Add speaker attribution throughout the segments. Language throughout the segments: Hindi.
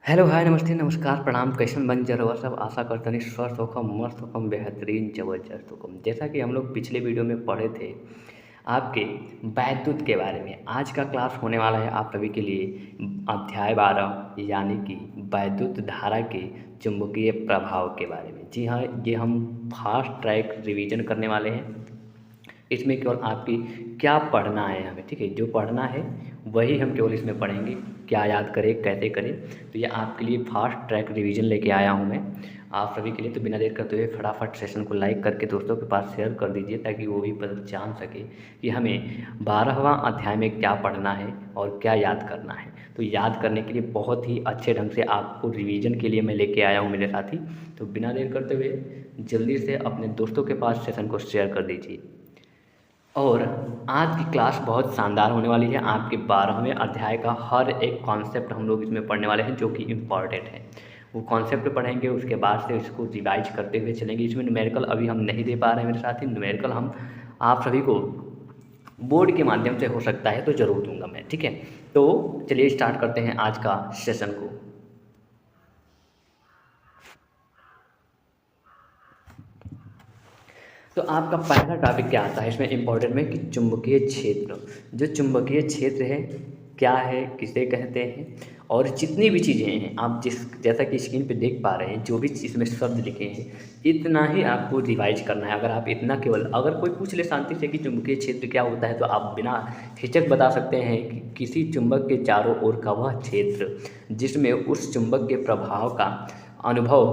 Speaker 1: हेलो हाय नमस्ते नमस्कार प्रणाम कैसन बन जरवा सब आशा करतनी स्वस्थ होखम मस्त होखम बेहतरीन जबरदस्त होखम। जैसा कि हम लोग पिछले वीडियो में पढ़े थे आपके वैद्युत के बारे में, आज का क्लास होने वाला है आप सभी के लिए अध्याय 12 यानी कि वैद्युत धारा के चुंबकीय प्रभाव के बारे में। जी हाँ, ये हम फास्ट ट्रैक रिवीजन करने वाले हैं। इसमें केवल आपकी क्या पढ़ना है हमें, ठीक है, जो पढ़ना है वही हम केवल इसमें पढ़ेंगे। क्या याद करें कैसे करें, तो ये आपके लिए फास्ट ट्रैक रिवीजन लेके आया हूँ मैं आप सभी के लिए। तो बिना देर करते हुए फटाफट सेशन को लाइक करके दोस्तों के पास शेयर कर दीजिए ताकि वो भी जान सके कि हमें 12वां अध्याय में क्या पढ़ना है और क्या याद करना है। तो याद करने के लिए बहुत ही अच्छे ढंग से आपको रिवीजन के लिए मैं लेके आया हूँ मेरे साथी। तो बिना देर करते हुए जल्दी से अपने दोस्तों के पास सेशन को शेयर कर दीजिए। और आज की क्लास बहुत शानदार होने वाली है। आपके 12वें अध्याय का हर एक कॉन्सेप्ट हम लोग इसमें पढ़ने वाले हैं जो कि इम्पॉर्टेंट है। वो कॉन्सेप्ट पढ़ेंगे, उसके बाद से इसको रिवाइज करते हुए चलेंगे। इसमें न्यूमेरिकल अभी हम नहीं दे पा रहे हैं मेरे साथ ही। न्यूमेरिकल हम आप सभी को बोर्ड के माध्यम से हो सकता है तो ज़रूर दूंगा मैं, ठीक है। तो चलिए स्टार्ट करते हैं आज का सेशन को। तो आपका पहला टॉपिक क्या आता है इसमें इम्पोर्टेंट में कि चुंबकीय क्षेत्र। जो चुंबकीय क्षेत्र है क्या है, किसे कहते हैं, और जितनी भी चीज़ें हैं आप जैसा कि स्क्रीन पे देख पा रहे हैं, जो भी इसमें शब्द लिखे हैं इतना ही आपको रिवाइज करना है। अगर आप इतना केवल अगर कोई पूछ ले शांति से कि चुंबकीय क्षेत्र क्या होता है तो आप बिना हिचक बता सकते हैं कि किसी चुंबक के चारों ओर का वह क्षेत्र जिसमें उस चुंबक के प्रभाव का अनुभव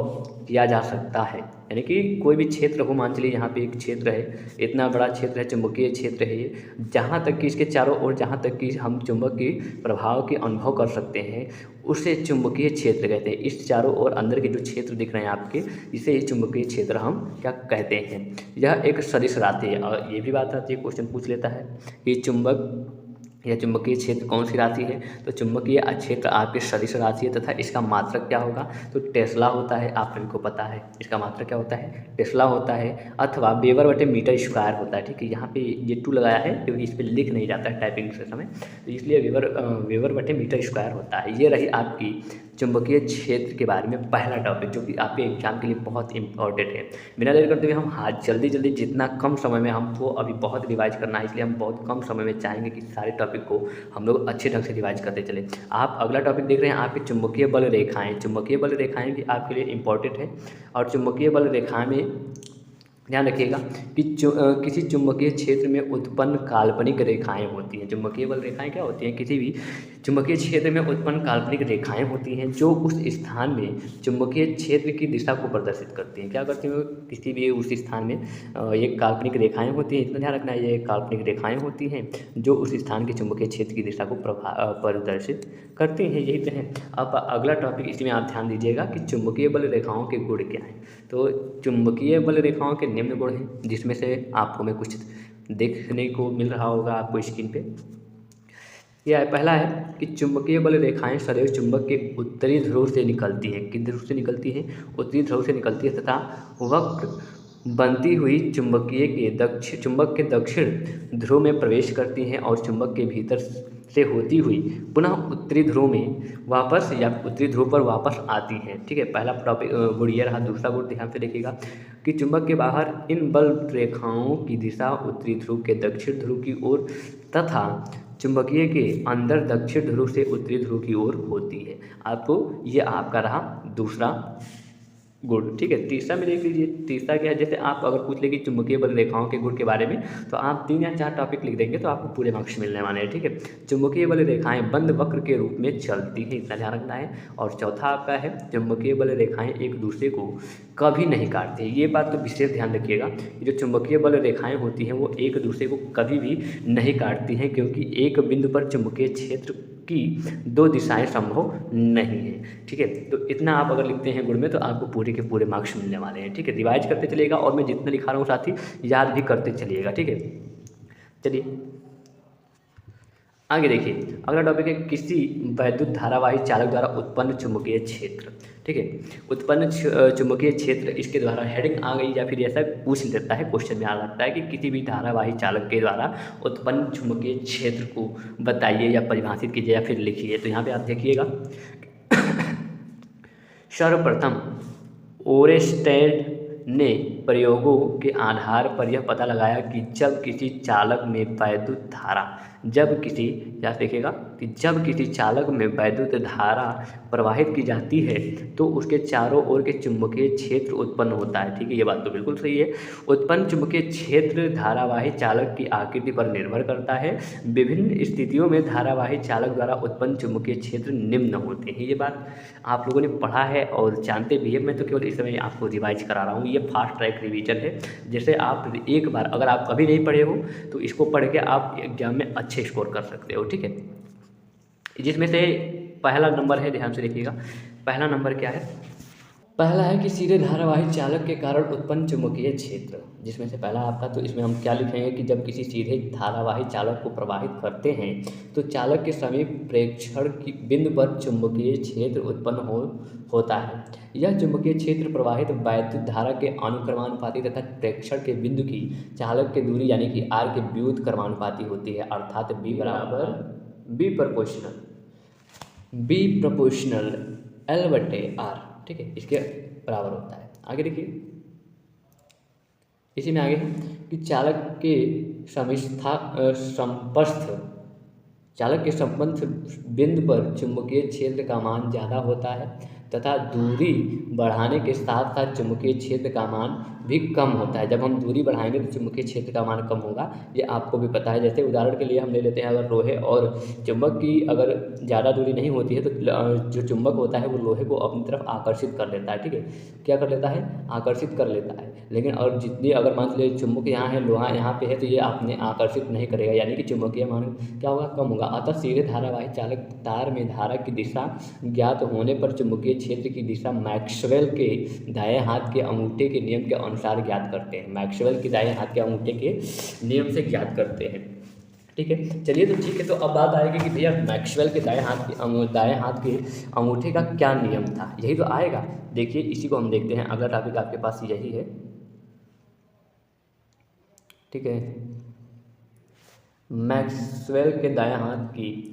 Speaker 1: किया जा सकता है। यानी कि कोई भी क्षेत्र हो, मान चलिए यहाँ पे एक क्षेत्र है, इतना बड़ा क्षेत्र है, चुंबकीय क्षेत्र है ये, जहाँ तक कि इसके चारों ओर जहाँ तक कि हम चुंबक के प्रभाव के अनुभव कर सकते हैं उसे चुंबकीय क्षेत्र कहते हैं। इस चारों ओर अंदर के जो क्षेत्र दिख रहे हैं आपके, इसे चुंबकीय क्षेत्र हम क्या कहते हैं। यह एक सदिश राशि है। और ये भी बात आती है, क्वेश्चन पूछ लेता है कि चुंबक यह चुंबकीय क्षेत्र कौन सी राशि है। तो चुंबकीय क्षेत्र आपके सदिश राशि है तथा इसका मात्रक क्या होगा, तो टेस्ला होता है। आप सभी को पता है इसका मात्रक क्या होता है, टेस्ला होता है, अथवा वेबर बटे मीटर स्क्वायर होता है, ठीक है। यहाँ पे ये टू लगाया है क्योंकि इस पर लिख नहीं जाता है टाइपिंग से समय, तो इसलिए वेबर बटे मीटर स्क्वायर होता है। ये रही आपकी चुंबकीय क्षेत्र के बारे में पहला टॉपिक जो कि आपके एग्जाम के लिए बहुत इंपॉर्टेंट है। बिना देर करते हुए हम हाथ जल्दी जितना कम समय में, हमको अभी बहुत रिवाइज करना है इसलिए हम बहुत कम समय में चाहेंगे कि सारे टॉपिक को हम लोग अच्छे ढंग से रिवाइज करते चले। आप अगला टॉपिक देख रहे हैं आपकी चुंबकीय बल रेखाएं। चुंबकीय बल रेखाएं भी आपके लिए इंपॉर्टेंट है। और चुंबकीय बल रेखाएं में ध्यान रखिएगा कि किसी चुंबकीय क्षेत्र में उत्पन्न काल्पनिक रेखाएं होती हैं। चुंबकीय बल रेखाएं क्या होती हैं, किसी भी चुंबकीय क्षेत्र में उत्पन्न काल्पनिक रेखाएं होती हैं जो उस स्थान में चुंबकीय क्षेत्र की दिशा को प्रदर्शित करती हैं। क्या करती हैं, किसी भी उस स्थान में ये काल्पनिक रेखाएं होती हैं, इतना ध्यान रखना है, ये काल्पनिक रेखाएं होती हैं जो उस स्थान के चुंबकीय क्षेत्र की दिशा को प्रदर्शित करती हैं। यही तो है। अब अगला टॉपिक इसमें आप ध्यान दीजिएगा कि चुंबकीय बल रेखाओं के गुण क्या हैं। तो चुंबकीय बल रेखाओं के निम्न गुण हैं जिसमें से आपको मैं कुछ देखने को मिल रहा होगा आपको स्क्रीन पे। यह पहला है कि चुंबकीय बल रेखाएं सदैव चुंबक के उत्तरी ध्रुव से निकलती हैं। किस ध्रुव से निकलती हैं, उत्तरी ध्रुव से निकलती है तथा वक्र बनती हुई चुंबक के दक्षिण ध्रुव में प्रवेश करती हैं और चुंबक के भीतर से होती हुई पुनः उत्तरी ध्रुव में वापस या उत्तरी ध्रुव पर वापस आती हैं, ठीक है। पहला टॉपिक गुण ये रहा। दूसरा गुण ध्यान से देखिएगा कि चुंबक के बाहर इन बल रेखाओं की दिशा उत्तरी ध्रुव के दक्षिण ध्रुव की ओर तथा चुंबकीय के अंदर दक्षिण ध्रुव से उत्तरी ध्रुव की ओर होती है। आपको ये आपका रहा दूसरा गुण, ठीक है। तीसरा में देख लीजिए, तीसरा क्या है, जैसे आप अगर पूछ ले कि चुंबकीय बल रेखाओं के गुण के बारे में तो आप 3 या 4 टॉपिक लिख देंगे तो आपको पूरे मार्क्स मिलने वाले हैं, ठीक है। चुंबकीय बल रेखाएं बंद वक्र के रूप में चलती हैं, इतना ध्यान रखना है। और चौथा आपका है चुंबकीय बल रेखाएं एक दूसरे को कभी नहीं काटती। ये बात तो विशेष ध्यान रखिएगा, जो चुंबकीय बल रेखाएं होती हैं वो एक दूसरे को कभी भी नहीं काटती हैं क्योंकि एक बिंदु पर चुंबकीय क्षेत्र की 2 दिशाएं संभव नहीं है, ठीक है। तो इतना आप अगर लिखते हैं गुण में तो आपको पूरे के पूरे मार्क्स मिलने वाले हैं, ठीक है। रिवाइज करते चलिएगा और मैं जितना लिखा रहा हूँ साथी याद भी करते चलिएगा, ठीक है। चलिए आगे देखिए, अगला टॉपिक है किसी वैद्युत धारावाही चालक द्वारा उत्पन्न चुंबकीय क्षेत्र, ठीक है। उत्पन्न चुंबकीय क्षेत्र, इसके द्वारा हेडिंग आ गई या फिर ऐसा पूछ लेता है क्वेश्चन में आ लगता है कि किसी भी धारावाही चालक के द्वारा उत्पन्न चुंबकीय क्षेत्र को बताइए या परिभाषित कीजिए या फिर लिखिए। तो यहाँ पे आप देखिएगा सर्वप्रथम ओरेस्टेड ने प्रयोगों के आधार पर यह पता लगाया कि जब किसी चालक में वैद्युत धारा जब किसी चालक में वैद्युत धारा प्रवाहित की जाती है तो उसके चारों ओर के चुंबकीय क्षेत्र उत्पन्न होता है। ठीक है, ये बात तो बिल्कुल सही है। उत्पन्न चुंबकीय क्षेत्र धारावाही चालक की आकृति पर निर्भर करता है। विभिन्न स्थितियों में धारावाही चालक द्वारा उत्पन्न चुंबकीय क्षेत्र निम्न होते हैं। ये बात आप लोगों ने पढ़ा है और जानते भी है, मैं तो केवल इस समय आपको रिवाइज करा रहा हूँ। ये फास्ट ट्रैक रिवीजन है, जैसे आप एक बार अगर आप कभी नहीं पढ़े हो तो इसको पढ़ के आप एग्जाम में अच्छे स्कोर कर सकते हो। ठीक है, जिसमें से पहला नंबर है, ध्यान से देखिएगा, पहला नंबर क्या है? पहला है कि सीधे धारावाही चालक के कारण उत्पन्न चुंबकीय क्षेत्र, जिसमें से पहला आपका, तो इसमें हम क्या लिखेंगे कि जब किसी सीधे धारावाही चालक को प्रवाहित करते हैं तो चालक के समीप प्रेक्षण की बिंदु पर चुंबकीय क्षेत्र उत्पन्न होता है। यह चुंबकीय क्षेत्र प्रवाहित वैद्युत धारा के अनुक्रमानुपाती तथा प्रेक्षण के बिंदु की चालक के दूरी यानी कि आर के व्युत क्रमानुपाती होती है, अर्थात बी प्रोपोर्शनल एल बटे आर। ठीक है, इसके बराबर होता है। आगे देखिए, इसी में आगे कि चालक के संपस्थ बिंदु पर चुंबकीय क्षेत्र का मान ज़्यादा होता है तथा दूरी बढ़ाने के साथ साथ चुंबकीय क्षेत्र का मान भी कम होता है। जब हम दूरी बढ़ाएंगे तो चुंबकीय क्षेत्र का मान कम होगा, ये आपको भी पता है। जैसे उदाहरण के लिए हम ले लेते हैं, अगर लोहे और चुंबक की अगर ज़्यादा दूरी नहीं होती है तो जो चुंबक होता है वो लोहे को अपनी तरफ आकर्षित कर लेता है। ठीक है, क्या कर लेता है? आकर्षित कर लेता है। लेकिन और जितनी अगर मान लीजिए चुंबक यहाँ है, लोहा यहाँ पे है, तो ये आपने आकर्षित नहीं करेगा, यानी कि चुंबकीय मान क्या होगा? कम होगा। अतः सीधे धारावाही चालक तार में धारा की दिशा ज्ञात होने पर चुंबकीय क्षेत्र की दिशा मैक्सवेल के दाएं हाथ के अंगूठे के नियम के अनुसार ज्ञात करते हैं। मैक्सवेल के दाएं हाथ के अंगूठे के नियम से ज्ञात करते हैं। ठीक है, चलिए तो ठीक है, तो अब बात आएगी कि भैया मैक्सवेल के दाएं हाथ के अंगूठे का क्या नियम था, यही तो आएगा। देखिए, इसी को हम देखते हैं। अगला टॉपिक आपके पास यही है। ठीक है, मैक्सवेल के दाएं हाथ की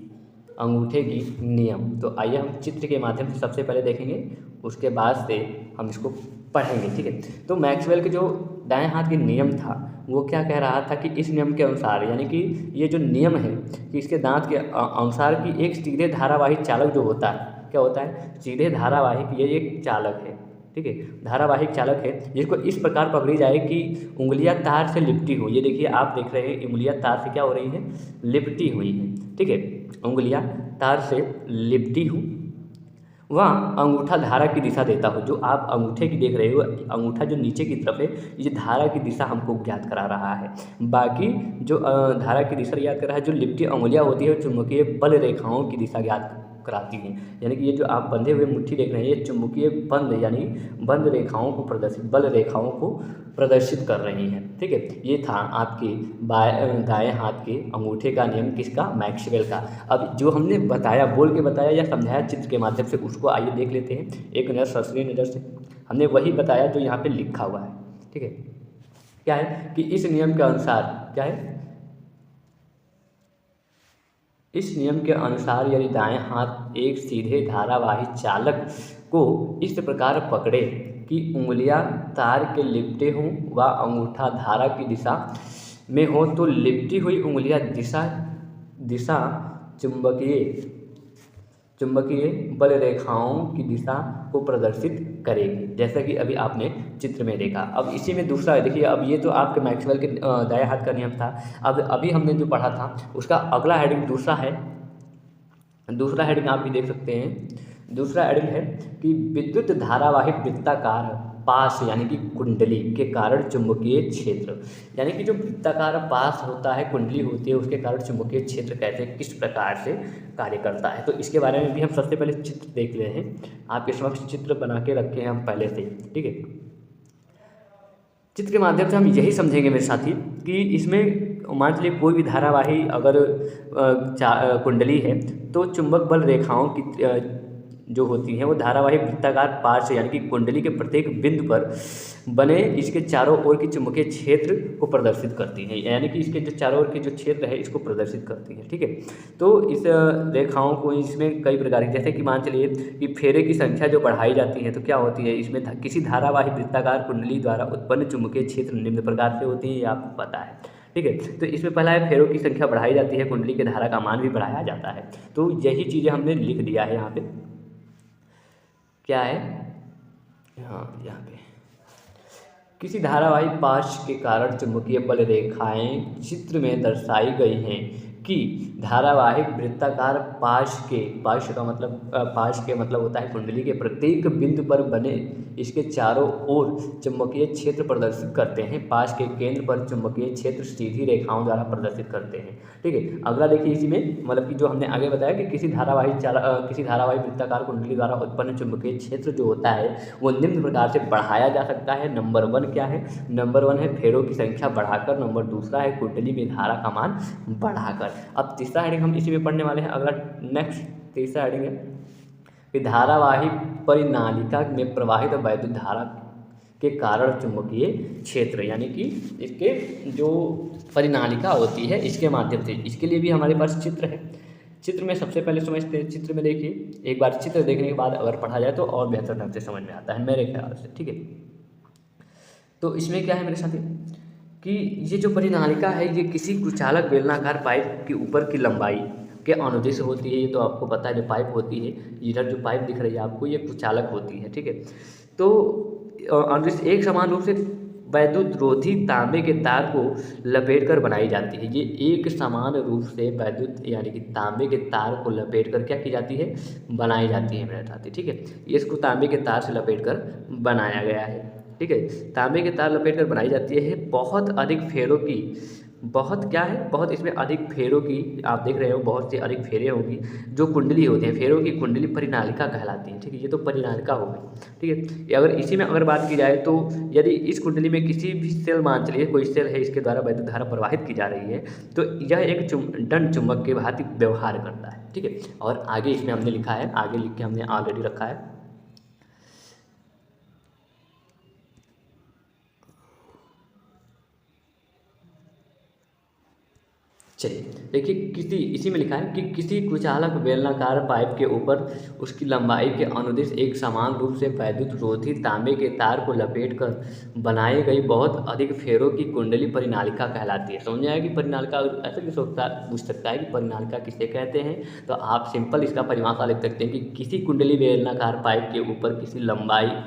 Speaker 1: अंगूठे की नियम। तो आइए हम चित्र के माध्यम से सबसे पहले देखेंगे, उसके बाद से हम इसको पढ़ेंगे। ठीक है, तो मैक्सवेल के जो दाएं हाथ के नियम था वो क्या कह रहा था कि इस नियम के अनुसार, यानी कि ये जो नियम है कि इसके दांत के अनुसार कि एक सीधे धारावाही चालक जो होता है, क्या होता है? सीधे धारावाहिक, ये एक चालक है। ठीक है, धारावाहिक चालक है जिसको इस प्रकार पकड़ी जाए कि उंगलियां तार से लिपटी हो। ये देखिए, आप देख रहे हैं उंगलियां तार से क्या हो रही हैं? लिपटी हुई हैं। ठीक है, उंगलियां तार से लिपटी हूँ, वहाँ अंगूठा धारा की दिशा देता हो। जो आप अंगूठे की देख रहे हो, अंगूठा जो नीचे की तरफ है, ये धारा की दिशा हमको ज्ञात करा रहा है। बाकी जो धारा की दिशा ज्ञात कर रहा है, जो लिपटी अंगुलियाँ होती है, चुंबकीय बल रेखाओं की दिशा ज्ञात कराती हैं। यानी कि ये जो आप बंधे हुए मुट्ठी देख रहे हैं, ये चुंबकीय बंद यानी बंद रेखाओं को बल रेखाओं को प्रदर्शित कर रही हैं। ठीक है, ये था आपके दाएं हाथ के अंगूठे का नियम, किसका? मैक्सवेल का। अब जो हमने बताया, बोल के बताया या समझाया चित्र के माध्यम से, उसको आइए देख लेते हैं एक नज़र, ससरी नज़र से। हमने वही बताया जो यहाँ पे लिखा हुआ है। ठीक है, क्या है कि इस नियम के अनुसार, क्या है? इस नियम के अनुसार यदि दाएं हाथ एक सीधे धारावाही चालक को इस प्रकार पकड़े कि उंगलियां तार के लिपटे हों व अंगूठा धारा की दिशा में हो, तो लिपटी हुई उंगलियां दिशा चुंबकीय बल रेखाओं की दिशा को प्रदर्शित करेगी, जैसा कि अभी आपने चित्र में देखा। अब इसी में दूसरा है, देखिए, अब ये तो आपके मैक्सवेल के दाएं हाथ का नियम था। अब अभी हमने जो पढ़ा था उसका अगला हेडिंग दूसरा है। दूसरा हेडिंग आप भी देख सकते हैं। दूसरा हेडिंग है कि विद्युत धारावाही वृत्ताकार पास यानी कि कुंडली के कारण चुंबकीय क्षेत्र, यानी कि जो वृत्ताकार पास होता है, कुंडली होती है, उसके कारण चुंबकीय क्षेत्र कैसे, किस प्रकार से कार्य करता है। तो इसके बारे में भी हम सबसे पहले चित्र देख रहे हैं। आपके समक्ष चित्र बना के रखे हैं हम पहले से। ठीक है, चित्र के माध्यम से हम यही समझेंगे मेरे साथी कि इसमें मान लीजिए कोई भी धारावाही अगर कुंडली है तो चुंबक बल रेखाओं की जो होती हैं वो धारावाही वृत्ताकार पार्श्व यानी कि कुंडली के प्रत्येक बिंदु पर बने इसके चारों ओर के चुंबकीय क्षेत्र को प्रदर्शित करती हैं, यानी कि इसके जो चारों ओर के जो क्षेत्र है इसको प्रदर्शित करती है। ठीक है, तो इस रेखाओं को इसमें कई प्रकार की, जैसे कि मान चलिए कि फेरे की संख्या जो बढ़ाई जाती है तो क्या होती है, इसमें किसी धारावाही वृत्ताकार कुंडली द्वारा उत्पन्न चुंबकीय क्षेत्र निम्न प्रकार से होती है, ये आपको पता है। ठीक है, तो इसमें पहला है फेरों की संख्या बढ़ाई जाती है, कुंडली के धारा का मान भी बढ़ाया जाता है। तो यही चीज़ें हमने लिख दिया है यहाँ पे, क्या है, हाँ यहाँ पे किसी धारावाही पाश के कारण चुंबकीय बल रेखाएं चित्र में दर्शाई गई हैं कि धारावाहिक वृत्ताकार पाश के मतलब होता है कुंडली के प्रत्येक बिंदु पर बने इसके चारों ओर चुंबकीय क्षेत्र प्रदर्शित करते हैं। पाश के केंद्र पर चुंबकीय क्षेत्र सीधी रेखाओं द्वारा प्रदर्शित करते हैं। ठीक है, अगला देखिए इसी में मतलब कि जो हमने आगे बताया कि किसी धारावाही वृत्ताकार कुंडली द्वारा उत्पन्न चुंबकीय क्षेत्र जो होता है वो निम्न प्रकार से बढ़ाया जा सकता है। नंबर 1 क्या है, नंबर 1 है फेरों की संख्या बढ़ाकर, नंबर 2 है कुंडली में धारा का मान बढ़ाकर। अब तीसरा हेडिंग हम इसी में पढ़ने वाले हैं। अगला नेक्स्ट तीसरा हेडिंग है कि धारावाही परिनालिका में प्रवाहित वैद्युत धारा के कारण चुंबकीय क्षेत्र, यानी कि इसके जो परिनालिका होती है इसके माध्यम से, इसके लिए भी हमारे पास चित्र है। चित्र में सबसे पहले समझते हैं, चित्र में देखिए, एक बार चित्र देखने के बाद अगर पढ़ा जाए तो और बेहतर ढंग से समझ में आता है मेरे ख्याल से। ठीक है, तो इसमें क्या है मेरे साथी कि ये जो परिनालिका है ये किसी कुचालक बेलनाकार पाइप के ऊपर की लंबाई के अनुदिश होती है। ये तो आपको पता है, जो पाइप होती है, इधर जो पाइप दिख रही है आपको, ये कुचालक होती है। ठीक है, तो अनुदिश एक समान रूप से वैद्युत रोधी तांबे के तार को लपेट कर बनाई जाती है। ये एक समान रूप से वैद्युत यानी कि तांबे के तार को लपेट कर क्या की जाती है, बनाई जाती है मेरे साथी। ठीक है, इसको तांबे के तार से लपेट कर बनाया गया है। ठीक है, तांबे के तार लपेट कर बनाई जाती है। बहुत अधिक फेरों की, बहुत क्या है, बहुत इसमें अधिक फेरों की, आप देख रहे हो बहुत सी अधिक फेरे होंगी जो कुंडली होती हैं, फेरों की कुंडली परिनालिका कहलाती है। ठीक है, ये तो परिनालिका हो गई। ठीक है, अगर इसी में अगर बात की जाए तो यदि इस कुंडली में किसी भी सेल, मान चलिए कोई सेल है, इसके द्वारा वैद्युत धारा प्रवाहित की जा रही है तो यह एक दंड चुंबक के भांति व्यवहार करता है। ठीक है, और आगे इसमें हमने लिखा है, आगे लिख के हमने ऑलरेडी रखा है। चलिए देखिए, किसी इसी में लिखा है कि किसी कुचालक बेलनाकार पाइप के ऊपर उसकी लंबाई के अनुदिश एक समान रूप से वैद्युत रोधी तांबे के तार को लपेट कर बनाई गई बहुत अधिक फेरों की कुंडली परिनालिका कहलाती है। समझ आया कि परिनालिका, ऐसा भी पूछ सकता है कि परिनालिका किसे कहते हैं, तो आप सिंपल इसका परिभाषा लिख सकते हैं कि किसी कुंडली बेलनाकार पाइप के ऊपर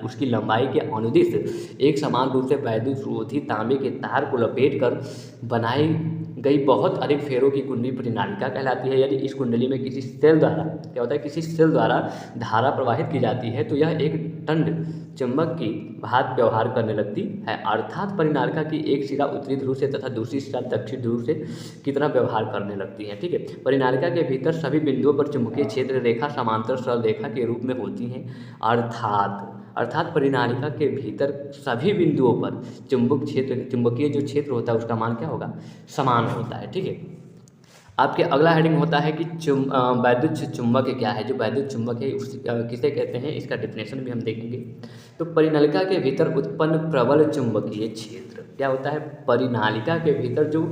Speaker 1: उसकी लंबाई के अनुदिश एक समान रूप से वैद्युत रोधी तांबे के तार को लपेट कर बनाई गई बहुत अधिक फेरों की कुंडली परिनालिका कहलाती है। यदि इस कुंडली में किसी सेल द्वारा क्या होता है, किसी सेल द्वारा धारा प्रवाहित की जाती है तो यह एक दंड चुंबक की भांति व्यवहार करने लगती है, अर्थात परिनालिका की एक सिरा उत्तरी ध्रुव से तथा दूसरी सिरा दक्षिण ध्रुव से की तरह व्यवहार करने लगती है। ठीक है, परिनालिका के भीतर सभी बिंदुओं पर चुंबकीय क्षेत्र रेखा समांतर सरल रेखा के रूप में होती हैं, अर्थात परिनालिका के भीतर सभी बिंदुओं पर चुंबकीय जो क्षेत्र होता है उसका मान क्या होगा, समान होता है। ठीक है, आपके अगला हेडिंग होता है कि वैद्युत चुंबक क्या है। जो वैद्युत चुंबक है किसे कहते हैं, इसका डेफिनेशन भी हम देखेंगे। तो परिनालिका के भीतर उत्पन्न प्रबल चुंबकीय क्षेत्र क्या होता है, परिनालिका के भीतर जो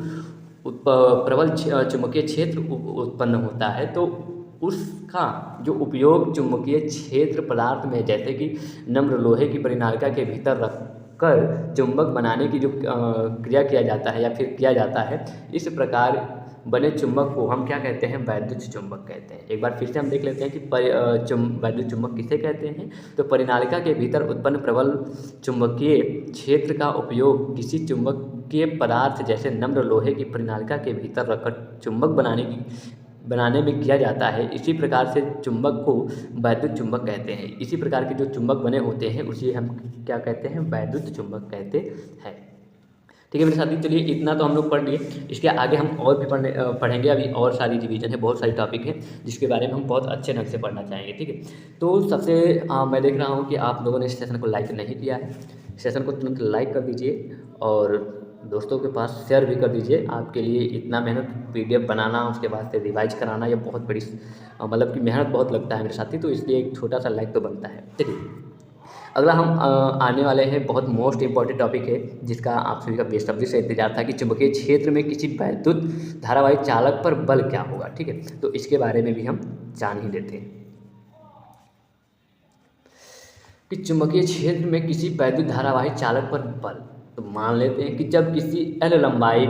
Speaker 1: प्रबल चुंबकीय क्षेत्र उत्पन्न होता है तो उसका जो उपयोग चुंबकीय क्षेत्र पदार्थ में, जैसे कि नम्र लोहे की परिनालिका के भीतर रखकर चुंबक बनाने की जो क्रिया किया जाता है या फिर किया जाता है, इस प्रकार बने चुंबक को हम क्या कहते हैं, वैद्युत चुंबक कहते हैं। एक बार फिर से हम देख लेते हैं कि वैद्युत चुंबक किसे कहते हैं। तो परिनालिका के भीतर उत्पन्न प्रबल चुंबकीय क्षेत्र का उपयोग किसी चुंबकीय पदार्थ जैसे नम्र लोहे की परिनालिका के भीतर रखकर चुंबक बनाने में किया जाता है। इसी प्रकार से चुंबक को वैद्युत चुंबक कहते हैं। इसी प्रकार के जो चुंबक बने होते हैं उसे हम क्या कहते हैं, वैद्युत चुंबक कहते हैं। ठीक है मेरे साथी, चलिए इतना तो हम लोग पढ़ लिए, इसके आगे हम और भी पढ़ेंगे। अभी और सारी रिवीजन है, बहुत सारी टॉपिक है जिसके बारे में हम बहुत अच्छे ढंग से पढ़ना चाहेंगे। ठीक है, तो सबसे मैं देख रहा हूँ कि आप लोगों ने इस सेशन को लाइक नहीं किया है, सेशन को तुरंत लाइक कर दीजिए और दोस्तों के पास शेयर भी कर दीजिए। आपके लिए इतना मेहनत पीडीएफ बनाना, उसके बाद से रिवाइज कराना, ये बहुत बड़ी मतलब कि मेहनत बहुत लगता है मेरे साथी, तो इसलिए एक छोटा सा लाइक तो बनता है। चलिए अगला हम आने वाले हैं, बहुत मोस्ट इंपॉर्टेंट टॉपिक है जिसका आप सभी का बेसब्री से इंतजार था कि चुंबकीय क्षेत्र में किसी वैद्युत धारावाही चालक पर बल क्या होगा। ठीक है, तो इसके बारे में भी हम जान ही लेते हैं कि चुंबकीय क्षेत्र में किसी वैद्युत धारावाही चालक पर बल। तो मान लेते हैं कि जब किसी एल लंबाई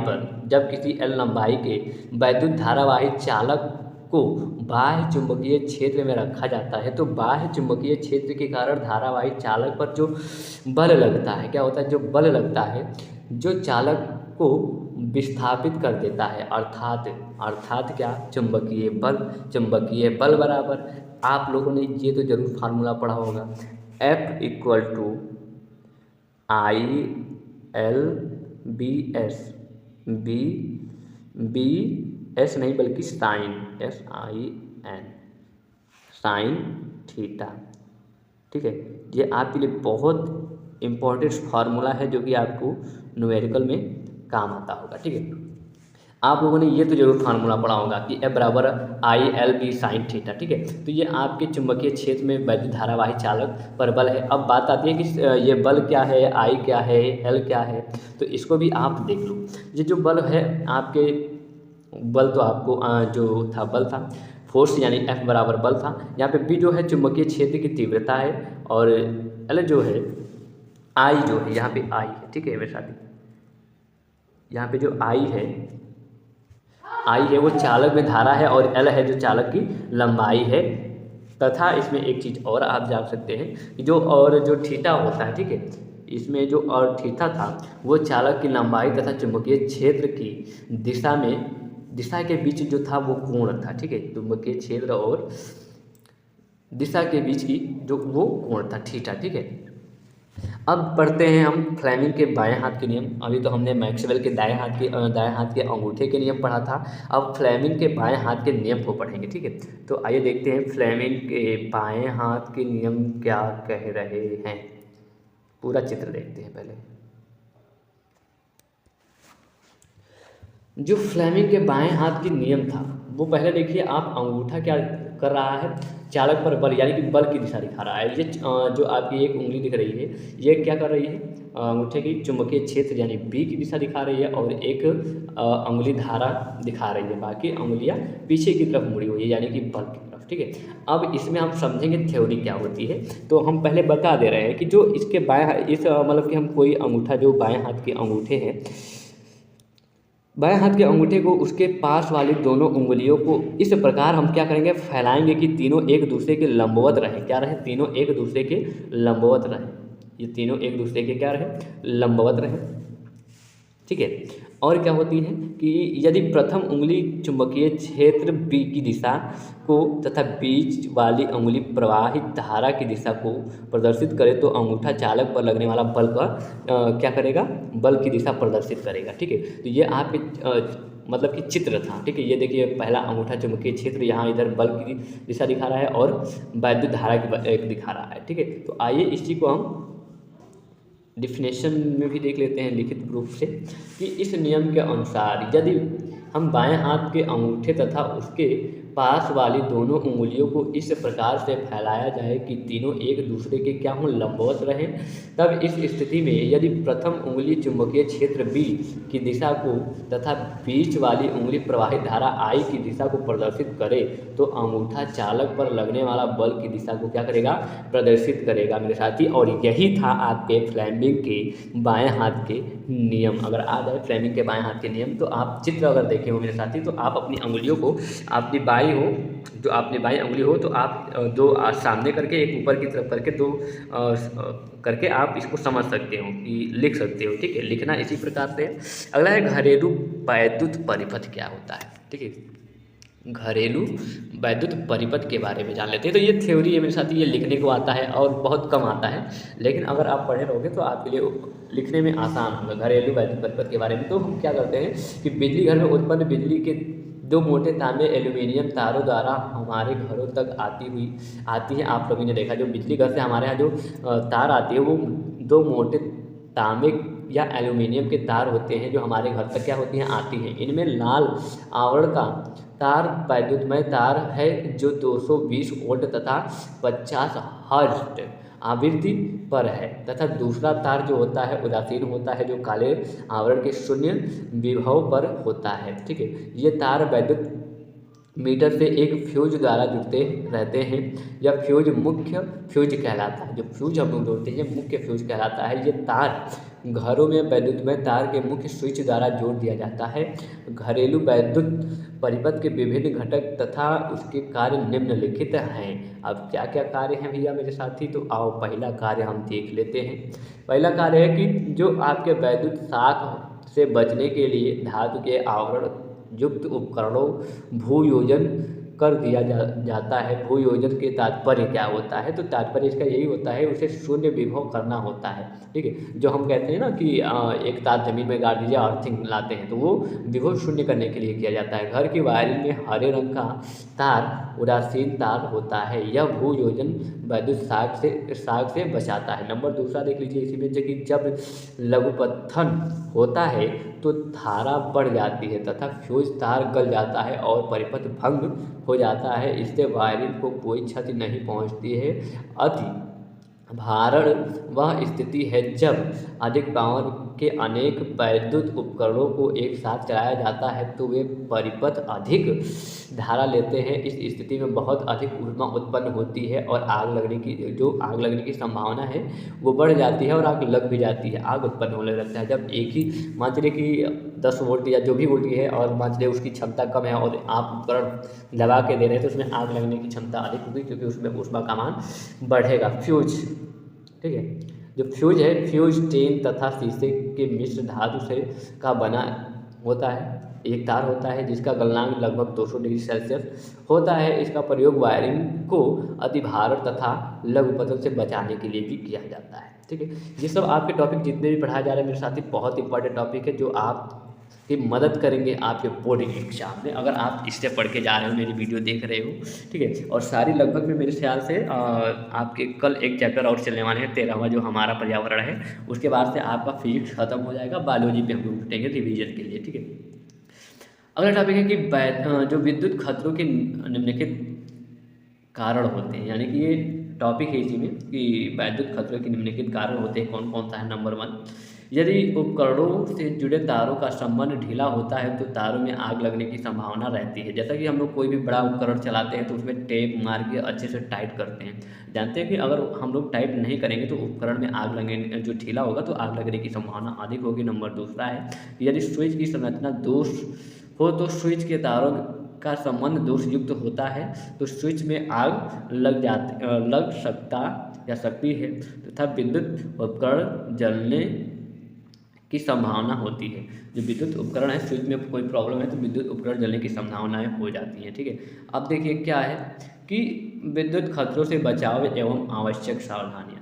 Speaker 1: के वैद्युत धारावाही चालक को बाह्य चुंबकीय क्षेत्र में रखा जाता है, तो बाह्य चुंबकीय क्षेत्र के कारण धारावाही चालक पर जो बल लगता है, क्या होता है, जो बल लगता है जो चालक को विस्थापित कर देता है, अर्थात क्या, चुंबकीय बल बराबर, आप लोगों ने ये तो जरूर फार्मूला पढ़ा होगा, F equal to IL BS, B S नहीं बल्कि साइन, SIN, साइन थीटा। ठीक है, ये आपके लिए बहुत इम्पोर्टेंट फार्मूला है जो कि आपको न्यूमेरिकल में काम आता होगा। ठीक है, आप लोगों ने ये तो जरूर फार्मूला पढ़ा होगा कि F बराबर ILB साइन थीटा। ठीक है, तो ये आपके चुंबकीय क्षेत्र में वैद्युत धारावाही चालक पर बल है। अब बात आती है कि ये बल क्या है, I क्या है, L क्या है, तो इसको भी आप देख लो। ये जो बल है आपके, बल तो आपको जो था बल था फोर्स, यानी F बराबर बल था। यहाँ पे B जो है चुंबकीय क्षेत्र की तीव्रता है, और L जो है, I जो है, यहाँ पे I है। ठीक है मेरे साथी, यहाँ पे जो I है वो चालक में धारा है, और L है जो चालक की लंबाई है। तथा इसमें एक चीज़ और आप जान सकते हैं कि जो थीटा होता है, ठीक है, इसमें जो और थीटा था वो चालक की लंबाई तथा चुंबकीय क्षेत्र की दिशा के बीच जो था वो कोण था। ठीक है, चुंबकीय क्षेत्र और दिशा के बीच की जो वो कोण था थीटा। ठीक है, अब पढ़ते हैं हम फ्लेमिंग के बाएं हाथ के नियम। अभी तो हमने मैक्सवेल के दाएं हाथ के अंगूठे के नियम पढ़ा था। अब फ्लेमिंग के बाएं हाथ के नियम को पढ़ेंगे। ठीक है, तो आइए देखते हैं फ्लेमिंग के बाएं हाथ के नियम क्या कह रहे हैं। पूरा चित्र देखते हैं पहले। जो फ्लेमिंग के बाएं हाथ के नियम था वो पहले देखिए, आप अंगूठा क्या कर रहा है, चालक पर बल यानी कि बल की दिशा दिखा रहा है। ये जो आपकी एक उंगली दिख रही है ये क्या कर रही है, अंगूठे की चुंबकीय क्षेत्र यानी B की दिशा दिखा रही है, और एक उंगली धारा दिखा रही है, बाकी उंगलियां पीछे की तरफ मुड़ी हुई है यानी कि बल की तरफ। ठीक है, अब इसमें हम समझेंगे थ्योरी क्या होती है। तो हम पहले बता दे रहे हैं कि जो इसके मतलब कि हम कोई अंगूठा, जो बाएँ हाथ के अंगूठे हैं, बाएं हाथ के अंगूठे को उसके पास वाली दोनों उंगलियों को इस प्रकार हम क्या करेंगे, फैलाएंगे कि तीनों एक दूसरे के लंबवत रहें। क्या रहे, तीनों एक दूसरे के लंबवत रहें। ये तीनों एक दूसरे के क्या रहे, लंबवत रहें। ठीक है, और क्या होती है कि यदि प्रथम उंगली चुंबकीय क्षेत्र B की दिशा को तथा बीच वाली उंगली प्रवाहित धारा की दिशा को प्रदर्शित करे तो अंगूठा चालक पर लगने वाला बल का क्या करेगा, बल की दिशा प्रदर्शित करेगा। ठीक है, तो ये आपके मतलब कि चित्र था। ठीक है, ये देखिए पहला अंगूठा चुंबकीय क्षेत्र, यहाँ इधर बल की दिशा दिखा रहा है और वैद्युत धारा की दिखा रहा है। ठीक है, तो आइए इसी को हम डिफिनेशन में भी देख लेते हैं लिखित रूप से कि इस नियम के अनुसार यदि हम बाएं हाथ के अंगूठे तथा उसके पास वाली दोनों उंगलियों को इस प्रकार से फैलाया जाए कि तीनों एक दूसरे के क्या हों, लंबवत रहें, तब इस स्थिति में यदि प्रथम उंगली चुंबकीय क्षेत्र B की दिशा को तथा बीच वाली उंगली प्रवाहित धारा I की दिशा को प्रदर्शित करे तो अंगूठा चालक पर लगने वाला बल की दिशा को क्या करेगा, प्रदर्शित करेगा मेरे साथी। और यही था आपके फ्लेमिंग के बाएं हाथ के नियम। अगर आ जाए फ्लेमिंग के बाएं हाथ के नियम तो आप चित्र अगर देखे हो मेरे साथी, तो आप अपनी उंगलियों को, आपकी जो आपने बाईं उंगली हो तो आप दो सामने करके, एक ऊपर की तरफ करके, दो करके आप इसको समझ सकते हो कि लिख सकते हो। ठीक है, लिखना इसी प्रकार से है। अगला है घरेलू वैद्युत परिपथ क्या होता है। ठीक है, घरेलू वैद्युत परिपथ के बारे में जान लेते हैं। तो ये थ्योरी है मेरे साथ, ये लिखने को आता है और बहुत कम आता है, लेकिन अगर आप पढ़े रहोगे तो आपके लिए लिखने में आसान होगा। घरेलू वैद्युत परिपथ के बारे में तो हम क्या करते हैं कि बिजली घर में उत्पन्न बिजली के दो मोटे तांबे एल्यूमिनियम तारों द्वारा हमारे घरों तक आती है। आप लोगों ने देखा जो बिजली घर से हमारे यहाँ जो तार आती है वो दो मोटे तांबे या एल्यूमिनियम के तार होते हैं जो हमारे घर तक क्या होती हैं, आती हैं। इनमें लाल आवरण का तार वैद्युतमय तार है जो 220 वोल्ट तथा 50 हर्ट्ज आवृत्ति पर है, तथा दूसरा तार जो होता है उदासीन होता है जो काले आवरण के शून्य विभव पर होता है। ठीक है, ये तार वैद्युत मीटर से एक फ्यूज द्वारा जुड़ते रहते हैं। यह फ्यूज मुख्य फ्यूज कहलाता है। जो फ्यूज हम लोग जोड़ते हैं मुख्य फ्यूज कहलाता है। ये तार घरों में वैद्युतमय तार के मुख्य स्विच द्वारा जोड़ दिया जाता है। घरेलू वैद्युत परिपथ के विभिन्न घटक तथा उसके कार्य निम्नलिखित हैं। अब क्या क्या कार्य हैं भैया मेरे साथी, तो आओ पहला कार्य हम देख लेते हैं। पहला कार्य है कि जो आपके वैद्युत शाख से बचने के लिए धातु के आवरण युक्त उपकरणों भूयोजन कर दिया जाता है। भूयोजन के तात्पर्य क्या होता है, तो तात्पर्य इसका यही होता है उसे शून्य विभव करना होता है। ठीक है, जो हम कहते हैं ना कि एक तार जमीन में गाड़ दीजिए अर्थिंग लाते हैं, तो वो विभव शून्य करने के लिए किया जाता है। घर की वायरिंग में हरे रंग का तार उदासीन तार होता है। यह भूयोजन वैद्युत शाख से बचाता है। नंबर दूसरा देख लीजिए इसी में, कि जब लघुपत्थन होता है तो धारा बढ़ जाती है तथा फ्यूज तार गल जाता है और परिपथ भंग हो जाता है। इससे वायरिंग को कोई क्षति नहीं पहुंचती है। अति भारण वह स्थिति है जब अधिक पावर के अनेक वैद्युत उपकरणों को एक साथ चलाया जाता है तो वे परिपथ अधिक धारा लेते हैं। इस स्थिति में बहुत अधिक ऊष्मा उत्पन्न होती है और आग लगने की संभावना है वो बढ़ जाती है और आग लग भी जाती है, आग उत्पन्न होने लगता है। जब एक ही मान चलिए कि 10 वोल्ट या जो भी वोल्ट की है और मान चलिए उसकी क्षमता कम है और आप उपकरण दबा के दे रहे हैं तो उसमें आग लगने की क्षमता अधिक होगी क्योंकि उसमें ऊष्मा का मान बढ़ेगा। फ्यूज, ठीक है, जो फ्यूज है फ्यूज टेन तथा शीशे के मिश्र धातु से का बना होता है। एक तार होता है जिसका गलनांक लगभग 200 डिग्री सेल्सियस होता है। इसका प्रयोग वायरिंग को अतिभारण तथा लघुपतन से बचाने के लिए भी किया जाता है। ठीक है, ये सब आपके टॉपिक जितने भी पढ़ाए जा रहे हैं मेरे साथी बहुत इंपॉर्टेंट टॉपिक है जो आपकी मदद करेंगे आपके बोर्ड एग्जाम में, अगर आप इससे पढ़ के जा रहे हो, मेरी वीडियो देख रहे हो। ठीक है, और सारी लगभग में मेरे ख्याल से आपके कल एक चैप्टर और चलने वाले हैं 13वां जो हमारा पर्यावरण है, उसके बाद से आपका फिजिक्स खत्म हो जाएगा, बायोलॉजी पे हम लोग जुटेंगे रिवीजन के लिए। ठीक है, अगला टॉपिक है कि जो विद्युत खतरों के निम्नलिखित कारण होते हैं, यानी कि ये टॉपिक है इसी में कि वैद्युत खतरों के निम्नलिखित कारण होते हैं। कौन कौन सा है? नंबर 1, यदि उपकरणों से जुड़े तारों का संबंध ढीला होता है तो तारों में आग लगने की संभावना रहती है। जैसा कि हम लोग कोई भी बड़ा उपकरण चलाते हैं तो उसमें टेप मार के अच्छे से टाइट करते हैं। जानते हैं कि अगर हम लोग टाइट नहीं करेंगे तो उपकरण में आग लगने जो ढीला होगा तो आग लगने की संभावना अधिक होगी। नंबर दूसरा है यदि स्विच की संरचना दोष हो तो स्विच के तारों का संबंध दोष युक्त होता है तो स्विच में आग लग सकती है तथा विद्युत उपकरण जलने की संभावना होती है। जो विद्युत उपकरण है स्विच में कोई प्रॉब्लम है तो विद्युत उपकरण जलने की संभावनाएं हो जाती हैं। ठीक है, अब देखिए क्या है कि विद्युत खतरों से बचाव एवं आवश्यक सावधानियां।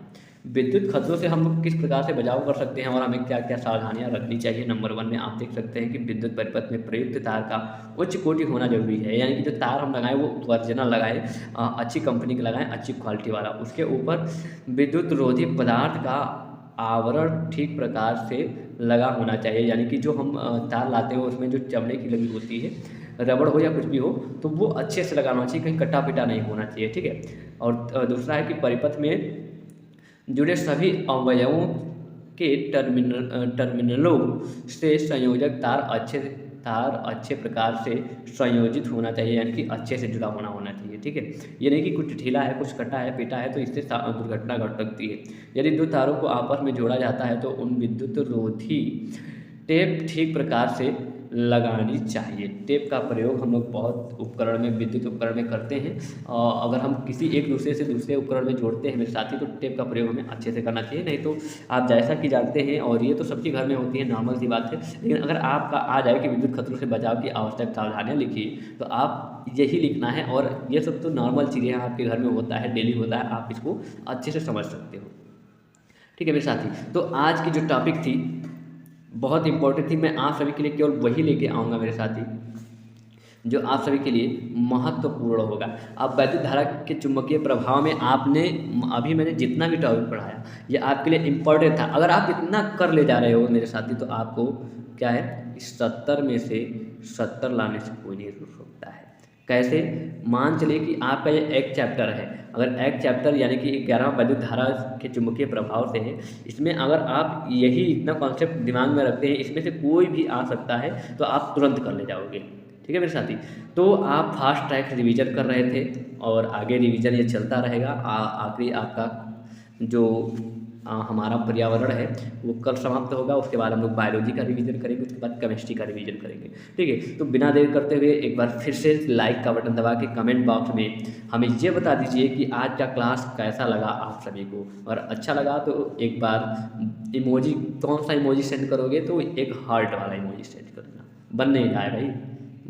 Speaker 1: विद्युत खतरों से हम लोग किस प्रकार से बचाव कर सकते हैं और हमें क्या क्या सावधानियां रखनी चाहिए। नंबर 1 में आप देख सकते हैं कि विद्युत परिपथ में प्रयुक्त तार का उच्च कोटि होना जरूरी है, यानी कि जो तार हम लगाएं वो ओरिजिनल लगाएं, अच्छी कंपनी का लगाएं, अच्छी क्वालिटी वाला। उसके ऊपर विद्युत रोधी पदार्थ का आवरण ठीक प्रकार से लगा होना चाहिए, यानी कि जो हम तार लाते हैं उसमें जो चमड़े की लगी होती है, रबड़ हो या कुछ भी हो, तो वो अच्छे से लगाना चाहिए, कहीं कटा पिटा नहीं होना चाहिए। ठीक है, और दूसरा है कि परिपथ में जुड़े सभी अवयवों के टर्मिनलों से संयोजक तार अच्छे प्रकार से संयोजित होना चाहिए, यानी कि अच्छे से जुड़ा होना चाहिए। ठीक है, ये नहीं कि कुछ ढीला है कुछ कटा है पिटा है तो इससे दुर्घटना घट सकती है। यदि दो तारों को आपस में जोड़ा जाता है तो उन विद्युत रोधी टेप ठीक प्रकार से लगानी चाहिए। टेप का प्रयोग हम लोग बहुत उपकरण में विद्युत उपकरण में करते हैं। अगर हम किसी एक दूसरे से दूसरे उपकरण में जोड़ते हैं मेरे साथी तो टेप का प्रयोग हमें अच्छे से करना चाहिए, नहीं तो आप जैसा कि जानते हैं और ये तो सबके घर में होती है, नॉर्मल सी बात है, लेकिन अगर आपका आ जाए कि विद्युत खतरों से बचाव की आवश्यक सावधानियाँ लिखिए तो आप यही लिखना है, और ये सब तो नॉर्मल चीज़ें हैं, आपके घर में होता है, डेली होता है, आप इसको अच्छे से समझ सकते हो। ठीक है मेरे साथी, तो आज की जो टॉपिक थी बहुत इंपॉर्टेंट थी, मैं आप सभी के लिए केवल वही लेके आऊँगा मेरे साथी। जो आप सभी के लिए महत्वपूर्ण होगा। अब वैद्युत धारा के चुंबकीय प्रभाव में आपने अभी मैंने जितना भी टॉपिक पढ़ाया ये आपके लिए इम्पोर्टेंट था। अगर आप इतना कर ले जा रहे हो मेरे साथी, तो आपको क्या है, 70 में से 70 लाने से कोई नहीं रुक सकता है। कैसे? मान चलिए कि आपका ये एक चैप्टर है, अगर एक चैप्टर यानी कि 11वां वैद्युत धारा के चुंबकीय प्रभाव से है, इसमें अगर आप यही इतना कॉन्सेप्ट दिमाग में रखते हैं, इसमें से कोई भी आ सकता है तो आप तुरंत कर ले जाओगे। ठीक है मेरे साथी? तो आप फास्ट ट्रैक रिवीजन कर रहे थे और आगे रिवीजन ये चलता रहेगा। आखिरी आपका जो हमारा पर्यावरण है वो कल समाप्त होगा। उसके बाद हम लोग बायोलॉजी का रिवीजन करेंगे, उसके बाद केमिस्ट्री का रिवीजन करेंगे। ठीक है, तो बिना देर करते हुए एक बार फिर से लाइक का बटन दबा के कमेंट बॉक्स में हमें ये बता दीजिए कि आज का क्लास कैसा लगा आप सभी को, और अच्छा लगा तो एक बार इमोजी, कौन सा इमोजी सेंड करोगे? तो एक हार्ट वाला इमोजी सेंड करना। बन नहीं रहा है भाई,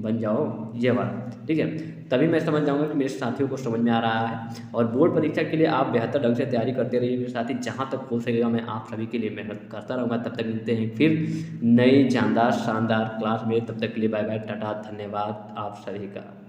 Speaker 1: बन जाओ ये वाला। ठीक है, तभी मैं समझ जाऊंगा कि मेरे साथियों को समझ में आ रहा है। और बोर्ड परीक्षा के लिए आप बेहतर ढंग से तैयारी करते रहिए मेरे साथी। जहाँ तक हो सकेगा मैं आप सभी के लिए मेहनत करता रहूँगा। तब तक मिलते हैं फिर नई जानदार शानदार क्लास में। तब तक के लिए बाय बाय, टाटा, धन्यवाद आप सभी का।